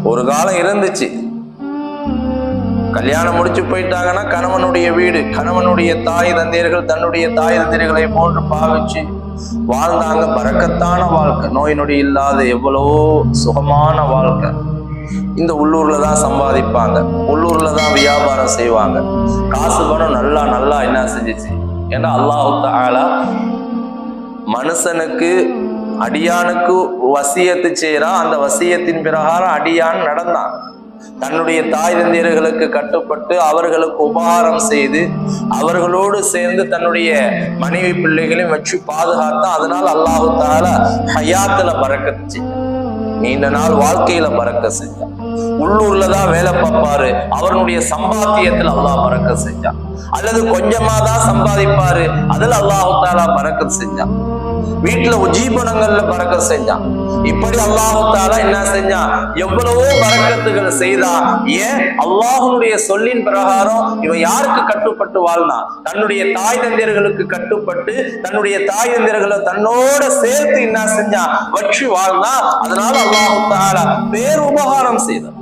ஒரு காலம் இருந்துச்சு, கல்யாணம் முடிச்சு போயிட்டாங்கன்னா கணவனுடைய வீடு, கணவனுடைய தாய் தந்தையர்கள் தன்னுடைய தாய் தந்தையர்களை போன்று பாவிச்சு வாழ்ந்தாங்க. பரக்கத்தான வாழ்க்கை, நோய் நொடி இல்லாத எவ்வளவோ சுகமான வாழ்க்கை. இந்த உள்ளூர்ல தான் சம்பாதிப்பாங்க, உள்ளூர்ல தான் வியாபாரம் செய்வாங்க. காசு பணம் நல்லா நல்லா என்ன செஞ்சிச்சு? ஏன்னா அல்லாஹ் தஆலா மனுஷனுக்கு அடியானுக்கு வசியத்து செய்யறான். அந்த வசியத்தின் பிரகாரம் அடியான் நடந்தான். தன்னுடைய தாய் தந்தையர்களுக்கு கட்டுப்பட்டு அவர்களுக்கு உபகாரம் செய்து அவர்களோடு சேர்ந்து தன்னுடைய மனைவி பிள்ளைகளையும் வச்சு பாதுகாத்தான். அதனால அல்லாஹ் தஆலா ஹயாத்துல பரக்கத் செஞ்சான், நீண்ட நாள் வாழ்க்கையில பரக்கத் செஞ்சான். உள்ளூர்ல தான் வேலை பார்ப்பாரு, அவருடைய சம்பாத்தியத்துல அல்லாஹ் பரக்கத் செஞ்சான். அல்லது கொஞ்சமா தான் சம்பாதிப்பாரு, அதுல அல்லாஹ் தஆலா பரக்கத் செஞ்சான். வீட்டுல உஜீபனங்கள்ல பரக்கத் செஞ்சான். இப்படி அல்லாஹ் தஆலா என்ன செஞ்சான்? எவ்வளவோ பரக்கத்துகள் செய்தான். ஏன்? அல்லாஹ்வுடைய சொல்லின் பிரகாரம் இவன் யாருக்கு கட்டுப்பட்டு வாழ்னா? தன்னுடைய தாய் தந்தையர்களுக்கு கட்டுப்பட்டு தன்னுடைய தாய் தந்தையர்களை தன்னோட சேர்த்து என்ன செஞ்சான்? வச்சு வாழ்ந்தான். அதனால அல்லாஹ் தஆலா பேர் உபகாரம் செய்தான்.